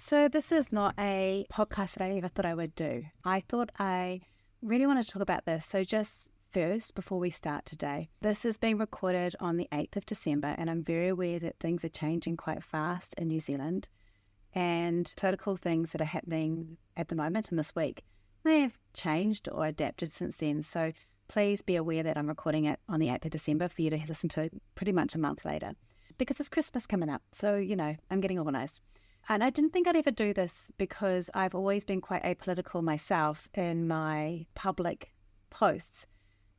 So this is not a podcast that I ever thought I would do. I thought I really want to talk about this. So just first, before we start today, this is being recorded on the 8th of December, and I'm very aware that things are changing quite fast in New Zealand, and political things that are happening at the moment and this week may have changed or adapted since then. So please be aware that I'm recording it on the 8th of December for you to listen to pretty much a month later, because it's Christmas coming up. So, I'm getting organised. And I didn't think I'd ever do this because I've always been quite apolitical myself in my public posts.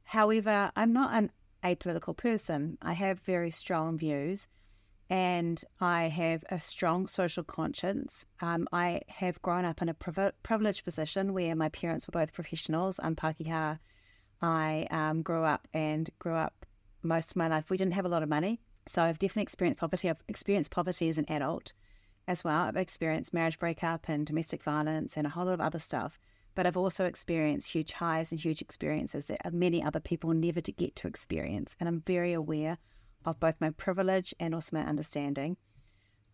However, I'm not an apolitical person. I have very strong views and I have a strong social conscience. I have grown up in a privileged position where my parents were both professionals. I'm Pākehā. I grew up most of my life. We didn't have a lot of money, so I've definitely experienced poverty. I've experienced poverty as an adult as well. I've experienced marriage breakup and domestic violence and a whole lot of other stuff. But I've also experienced huge highs and huge experiences that many other people never to get to experience. And I'm very aware of both my privilege and also my understanding.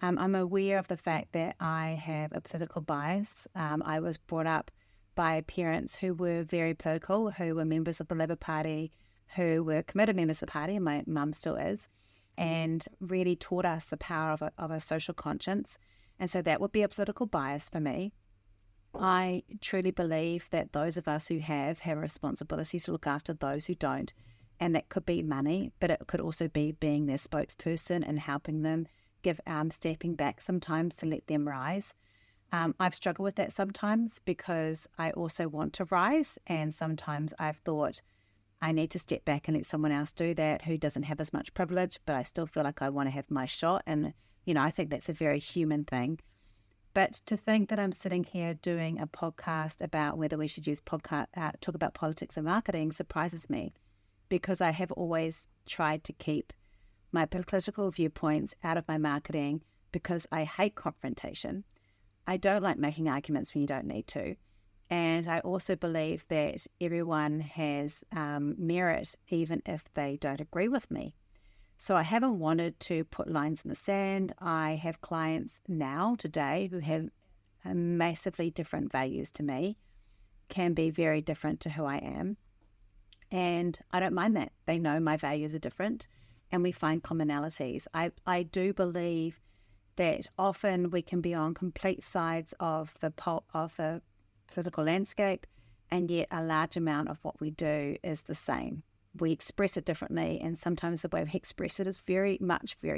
I'm aware of the fact that I have a political bias. I was brought up by parents who were very political, who were members of the Labour Party, who were committed members of the party, and my mum still is, and really taught us the power of a social conscience. And so that would be a political bias for me. I truly believe that those of us who have a responsibility to look after those who don't. And that could be money, but it could also be being their spokesperson and helping them, stepping back sometimes to let them rise. I've struggled with that sometimes because I also want to rise. And sometimes I've thought, I need to step back and let someone else do that who doesn't have as much privilege, but I still feel like I want to have my shot. And, I think that's a very human thing. But to think that I'm sitting here doing a podcast about whether we should talk about politics and marketing surprises me, because I have always tried to keep my political viewpoints out of my marketing because I hate confrontation. I don't like making arguments when you don't need to. And I also believe that everyone has merit, even if they don't agree with me. So I haven't wanted to put lines in the sand. I have clients now, today, who have massively different values to me, can be very different to who I am. And I don't mind that. They know my values are different and we find commonalities. I do believe that often we can be on complete sides of the political landscape, and yet a large amount of what we do is the same. We express it differently, and sometimes the way we express it is very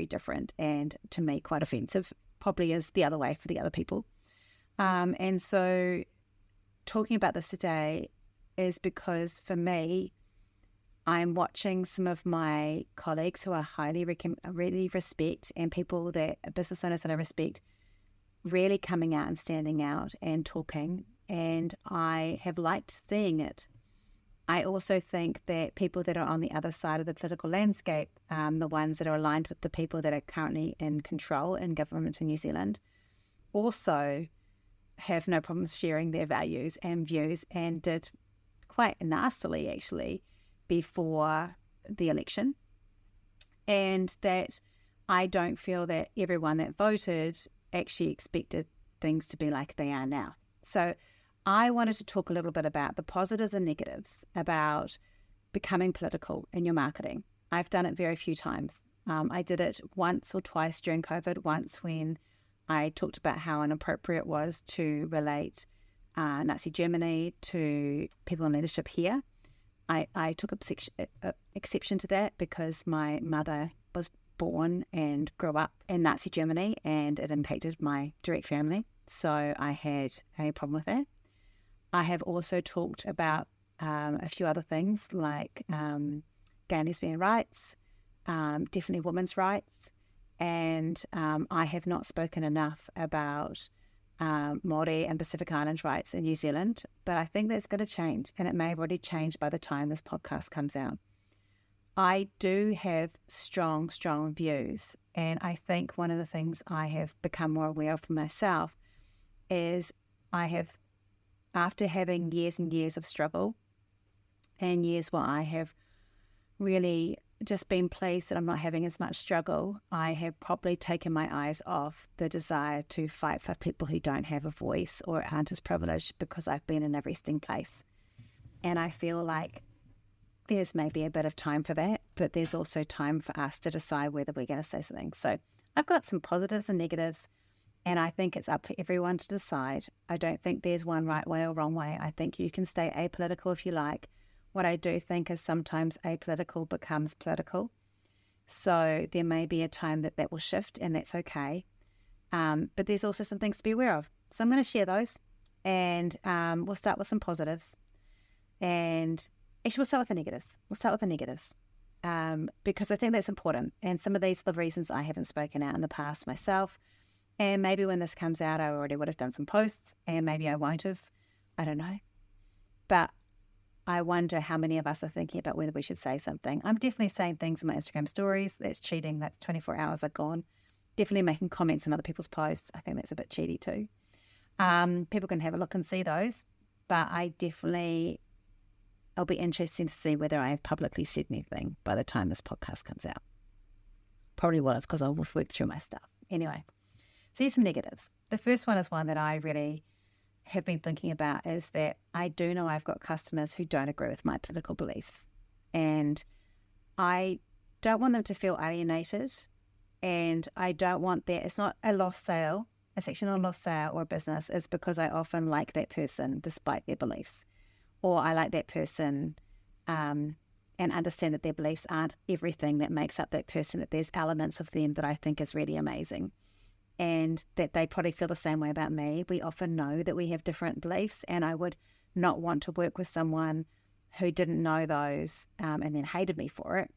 different, and to me quite offensive, probably is the other way for the other people. And so talking about this today is because for me, I'm watching some of my colleagues who I really respect, and business owners that I respect, really coming out and standing out and talking, and I have liked seeing it. I also think that people that are on the other side of the political landscape, the ones that are aligned with the people that are currently in control in government in New Zealand, also have no problems sharing their values and views, and did quite nastily actually before the election. And that I don't feel that everyone that voted actually expected things to be like they are now. So I wanted to talk a little bit about the positives and negatives about becoming political in your marketing. I've done it very few times. I did it once or twice during COVID, once when I talked about how inappropriate it was to relate Nazi Germany to people in leadership here. I took exception to that because my mother was born and grew up in Nazi Germany, and it impacted my direct family. So I had a problem with that. I have also talked about a few other things like gay and lesbian rights, definitely women's rights, and I have not spoken enough about Māori and Pacific Island rights in New Zealand, but I think that's going to change, and it may have already changed by the time this podcast comes out. I do have strong views, and I think one of the things I have become more aware of for myself is after having years and years of struggle and years where I have really just been pleased that I'm not having as much struggle, I have probably taken my eyes off the desire to fight for people who don't have a voice or aren't as privileged, because I've been in a resting place. And I feel like there's maybe a bit of time for that, but there's also time for us to decide whether we're going to say something. So I've got some positives and negatives, and I think it's up to everyone to decide. I don't think there's one right way or wrong way. I think you can stay apolitical if you like. What I do think is sometimes apolitical becomes political. So there may be a time that will shift, and that's okay. But there's also some things to be aware of. So I'm going to share those, and we'll start with some positives. And actually, we'll start with the negatives. Because I think that's important. And some of these are the reasons I haven't spoken out in the past myself. And maybe when this comes out, I already would have done some posts, and maybe I won't have. I don't know. But I wonder how many of us are thinking about whether we should say something. I'm definitely saying things in my Instagram stories. That's cheating. That's 24 hours are gone. Definitely making comments on other people's posts. I think that's a bit cheaty too. People can have a look and see those. But I'll be interested to see whether I have publicly said anything by the time this podcast comes out. Probably will have, because I'll work through my stuff. Anyway, so here's some negatives. The first one is one that I really have been thinking about, is that I do know I've got customers who don't agree with my political beliefs, and I don't want them to feel alienated, and I don't want that. It's not a lost sale. It's actually not a lost sale or a business. It's because I often like that person despite their beliefs, or I like that person and understand that their beliefs aren't everything that makes up that person, that there's elements of them that I think is really amazing, and that they probably feel the same way about me. We often know that we have different beliefs, and I would not want to work with someone who didn't know those and then hated me for it.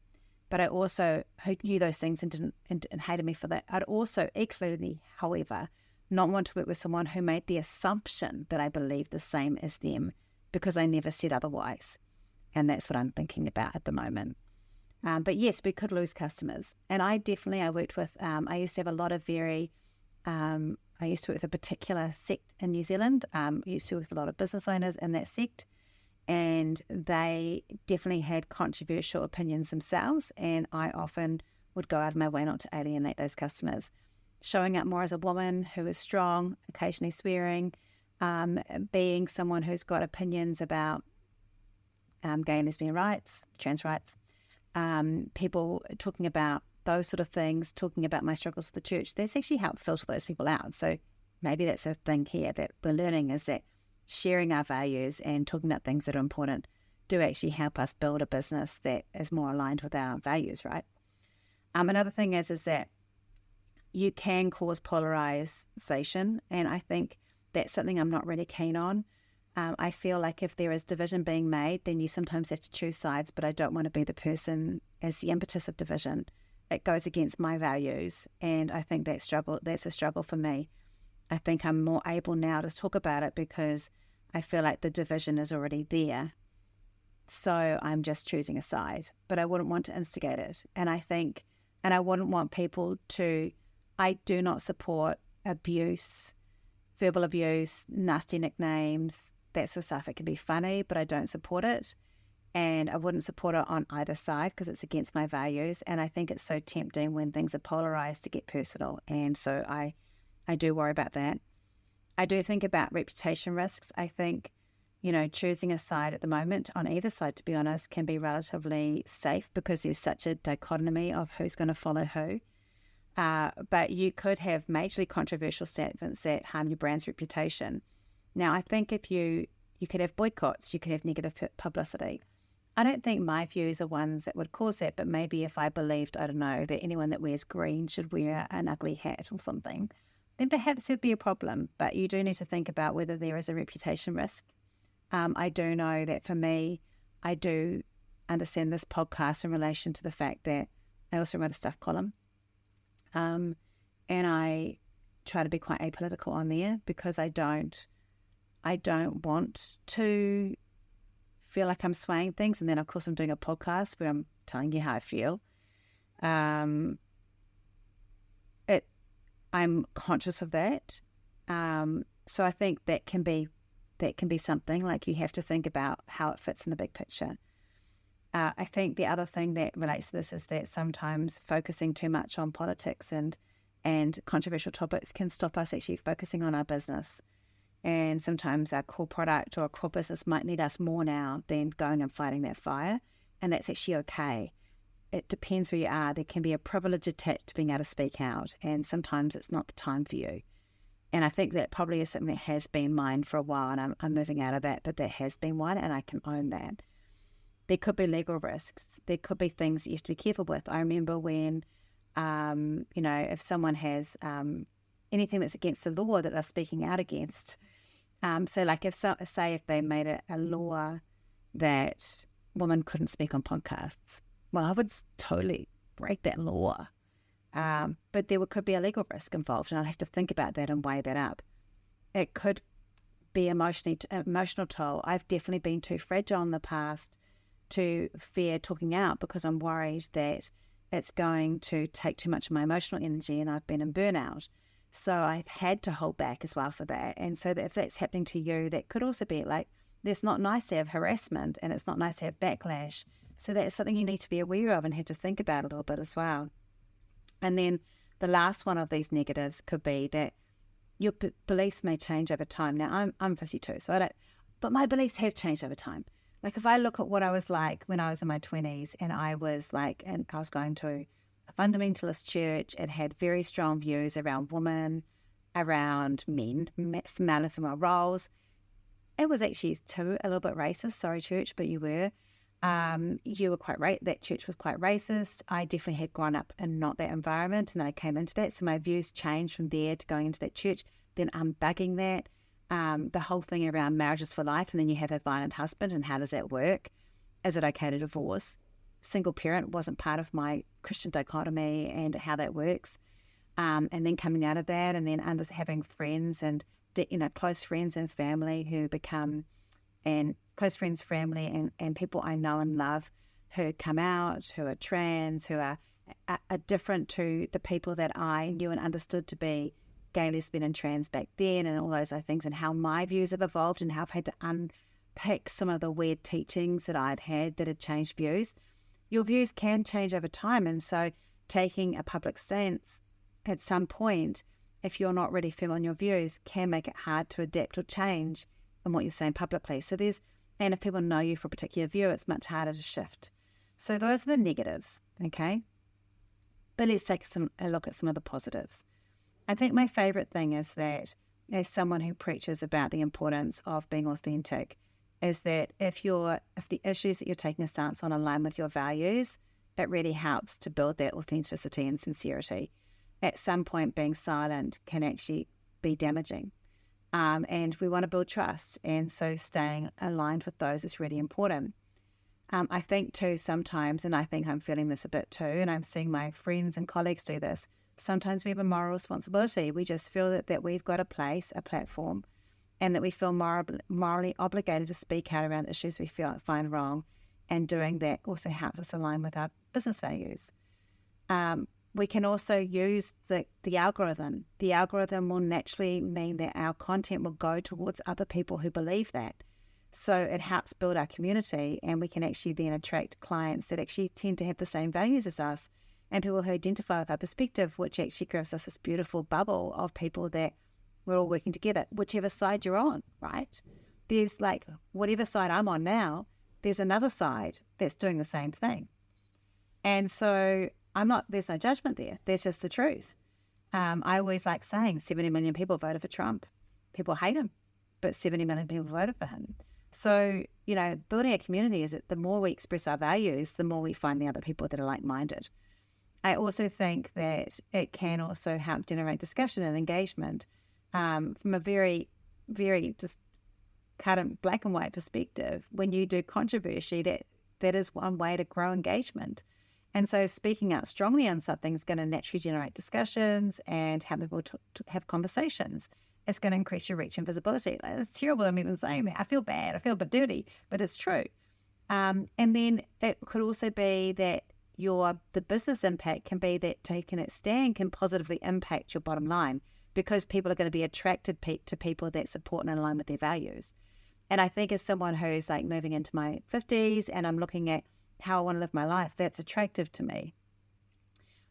But I also, who knew those things and hated me for that. I'd also equally, however, not want to work with someone who made the assumption that I believed the same as them, because I never said otherwise. And that's what I'm thinking about at the moment. But yes, we could lose customers. And I worked with, I used to have a lot of I used to work with a particular sect in New Zealand. I used to work with a lot of business owners in that sect, and they definitely had controversial opinions themselves, and I often would go out of my way not to alienate those customers. Showing up more as a woman who is strong, occasionally swearing, being someone who's got opinions about gay and lesbian rights, trans rights, people talking about those sort of things, talking about my struggles with the church. That's actually helped filter those people out. So maybe that's a thing here that we're learning, is that sharing our values and talking about things that are important do actually help us build a business that is more aligned with our values, right? Another thing is that you can cause polarization, and I think that's something I'm not really keen on. I feel like if there is division being made, then you sometimes have to choose sides, but I don't want to be the person as the impetus of division. It goes against my values, and I think that's a struggle for me. I think I'm more able now to talk about it because I feel like the division is already there. So I'm just choosing a side, but I wouldn't want to instigate it. And I wouldn't want people to, I do not support abuse, verbal abuse, nasty nicknames, that sort of stuff. It can be funny, but I don't support it. And I wouldn't support it on either side because it's against my values. And I think it's so tempting when things are polarized to get personal. And so I do worry about that. I do think about reputation risks. I think, choosing a side at the moment, on either side, to be honest, can be relatively safe because there's such a dichotomy of who's going to follow who. But you could have majorly controversial statements that harm your brand's reputation. Now, I think if you could have boycotts, you could have negative publicity. I don't think my views are ones that would cause that, but maybe if I believed, I don't know, that anyone that wears green should wear an ugly hat or something, then perhaps it would be a problem. But you do need to think about whether there is a reputation risk. I do know that for me, I do understand this podcast in relation to the fact that I also write a stuff column. And I try to be quite apolitical on there because I don't want to feel like I'm swaying things. And then, of course, I'm doing a podcast where I'm telling you how I feel. I'm conscious of that. So I think that can be something like you have to think about how it fits in the big picture. I think the other thing that relates to this is that sometimes focusing too much on politics and controversial topics can stop us actually focusing on our business. And sometimes our core product or core business might need us more now than going and fighting that fire. And that's actually okay. It depends where you are. There can be a privilege attached to being able to speak out. And sometimes it's not the time for you. And I think that probably is something that has been mine for a while. And I'm moving out of that. But that has been one. And I can own that. There could be legal risks. There could be things that you have to be careful with. I remember when, if someone has anything that's against the law that they're speaking out against. So like if they made a law that women couldn't speak on podcasts, well, I would totally break that law. But there could be a legal risk involved, and I'd have to think about that and weigh that up. It could be emotional toll. I've definitely been too fragile in the past to fear talking out because I'm worried that it's going to take too much of my emotional energy, and I've been in burnout. So I've had to hold back as well for that. And so that if that's happening to you, that could also be like, it's not nice to have harassment and it's not nice to have backlash. So that's something you need to be aware of and have to think about a little bit as well. And then the last one of these negatives could be that your beliefs may change over time. Now, I'm 52, but my beliefs have changed over time. Like if I look at what I was like when I was in my 20s and I was going to a fundamentalist church, it had very strong views around women, around men, male and female roles. It was actually too a little bit racist. Sorry, church, but you were. You were quite right. That church was quite racist. I definitely had grown up in not that environment, and then I came into that. So my views changed from there to going into that church. Then unbugging that. The whole thing around marriages for life, and then you have a violent husband, and how does that work? Is it okay to divorce? Single parent wasn't part of my Christian dichotomy and how that works. And then coming out of that, and then having friends and close friends and family who become, and close friends, family, and people I know and love who come out, who are trans, who are different to the people that I knew and understood to be gay, lesbian, and trans back then, and all those other things, and how my views have evolved and how I've had to unpick some of the weird teachings that I'd had that had changed views. Your views can change over time, and so taking a public stance at some point, if you're not really firm on your views, can make it hard to adapt or change in what you're saying publicly. And if people know you for a particular view, it's much harder to shift. So those are the negatives, okay? But let's take a look at some of the positives. I think my favorite thing is that as someone who preaches about the importance of being authentic, is that if the issues that you're taking a stance on align with your values, it really helps to build that authenticity and sincerity. At some point, being silent can actually be damaging. And we want to build trust. And so staying aligned with those is really important. I think too sometimes, and I think I'm feeling this a bit too, and I'm seeing my friends and colleagues do this, sometimes we have a moral responsibility. We just feel that we've got a platform, and that we feel morally obligated to speak out around issues we find wrong. And doing that also helps us align with our business values. We can also use the algorithm. The algorithm will naturally mean that our content will go towards other people who believe that. So it helps build our community, and we can actually then attract clients that actually tend to have the same values as us, and people who identify with our perspective, which actually gives us this beautiful bubble of people that we're all working together, whichever side you're on, right? There's whatever side I'm on now, there's another side that's doing the same thing. And so there's no judgment there. There's just the truth. I always like saying 70 million people voted for Trump. People hate him, but 70 million people voted for him. So, building a community is that the more we express our values, the more we find the other people that are like-minded. I also think that it can also help generate discussion and engagement from a very, very just cut and black and white perspective. When you do controversy, that is one way to grow engagement. And so speaking out strongly on something is going to naturally generate discussions and help people to have conversations. It's going to increase your reach and visibility. It's terrible I'm even saying that. I feel bad. I feel a bit dirty, but it's true. And then it could also be that the business impact can be that taking that stand can positively impact your bottom line, because people are going to be attracted to people that support and align with their values. And I think as someone who's moving into my 50s, and I'm looking at how I want to live my life, that's attractive to me.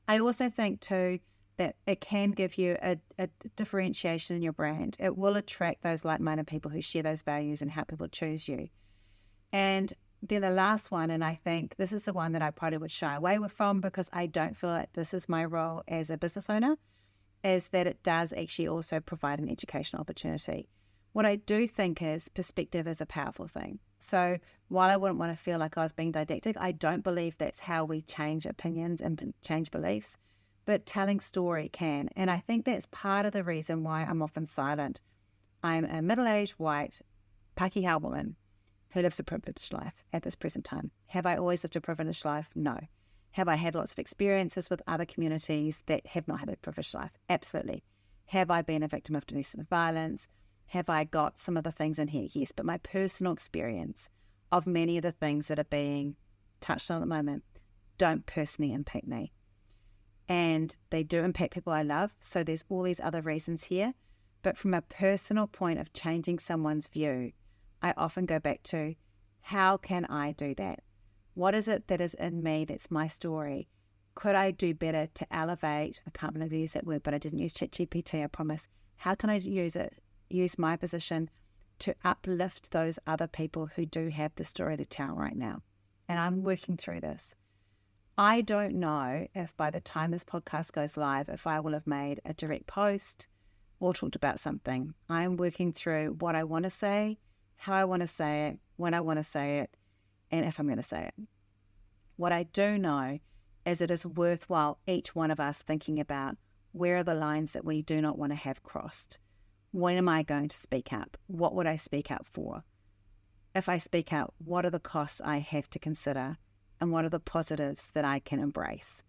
I also think too that it can give you a differentiation in your brand. It will attract those like-minded people who share those values and help people choose you. And then the last one, and I think this is the one that I probably would shy away from because I don't feel like this is my role as a business owner, is that it does actually also provide an educational opportunity. What I do think is perspective is a powerful thing. So while I wouldn't want to feel like I was being didactic, I don't believe that's how we change opinions and change beliefs, but telling story can. And I think that's part of the reason why I'm often silent. I'm a middle-aged white Pakeha woman who lives a privileged life at this present time. Have I always lived a privileged life? No. Have I had lots of experiences with other communities that have not had a privileged life? Absolutely. Have I been a victim of domestic violence? Have I got some of the things in here? Yes, but my personal experience of many of the things that are being touched on at the moment don't personally impact me. And they do impact people I love, so there's all these other reasons here. But from a personal point of changing someone's view, I often go back to, how can I do that? What is it that is in me that's my story? Could I do better to elevate? I can't believe I used that word, but I didn't use ChatGPT, I promise. How can I use my position to uplift those other people who do have the story to tell right now? And I'm working through this. I don't know if by the time this podcast goes live, if I will have made a direct post or talked about something. I'm working through what I want to say, how I want to say it, when I want to say it, and if I'm going to say it. What I do know is it is worthwhile each one of us thinking about, where are the lines that we do not want to have crossed? When am I going to speak up? What would I speak up for? If I speak out, what are the costs I have to consider? And what are the positives that I can embrace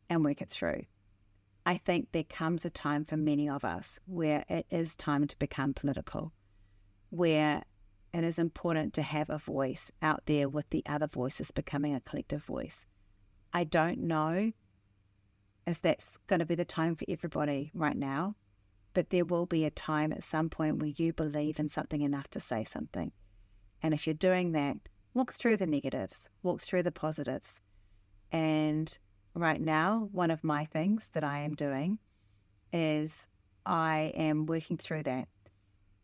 and work it through? I think there comes a time for many of us where it is time to become political, where it is important to have a voice out there with the other voices becoming a collective voice. I don't know if that's going to be the time for everybody right now, but there will be a time at some point where you believe in something enough to say something. And if you're doing that, walk through the negatives, walk through the positives. And right now, one of my things that I am doing is I am working through that.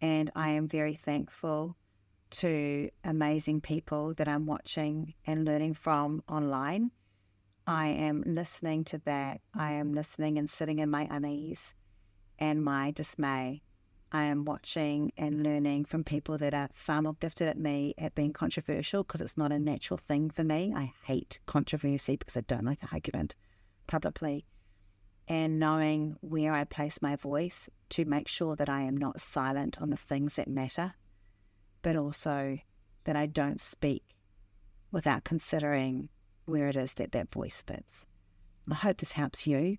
And I am very thankful to amazing people that I'm watching and learning from online. I am listening to that. I am listening and sitting in my unease and my dismay. I am watching and learning from people that are far more gifted at me at being controversial, because it's not a natural thing for me. I hate controversy because I don't like an argument publicly. And knowing where I place my voice to make sure that I am not silent on the things that matter, but also that I don't speak without considering where it is that that voice fits. I hope this helps you.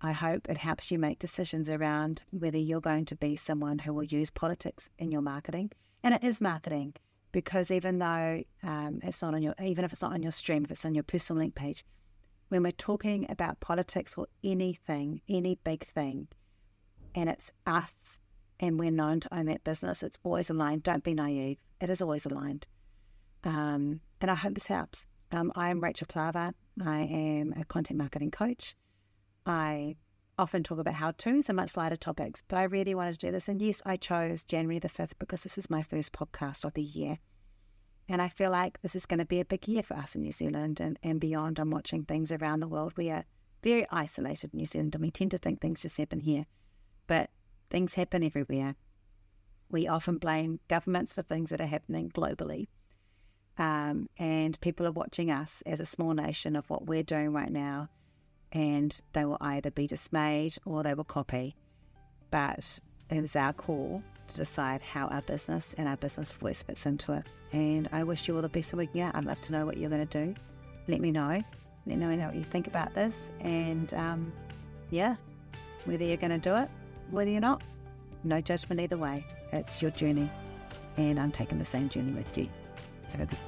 I hope it helps you make decisions around whether you're going to be someone who will use politics in your marketing. And it is marketing, because even though it's not on your, even if it's not on your stream, if it's on your personal link page, when we're talking about politics or anything, any big thing, and it's us and we're known to own that business, it's always aligned. Don't be naive. It is always aligned. And I hope this helps. I am Rachel Klaver. I am a content marketing coach. I often talk about how-tos and much lighter topics, but I really wanted to do this. And yes, I chose January the 5th because this is my first podcast of the year. And I feel like this is going to be a big year for us in New Zealand and beyond. I'm watching things around the world. We are very isolated in New Zealand, and we tend to think things just happen here. But things happen everywhere. We often blame governments for things that are happening globally. And people are watching us as a small nation of what we're doing right now. And they will either be dismayed or they will copy. But it is our call to decide how our business and our business voice fits into it. And I wish you all the best of week. I'd love to know what you're going to do. Let me know. Let me know what you think about this. And whether you're going to do it, whether you're not, no judgment either way. It's your journey. And I'm taking the same journey with you. Have a good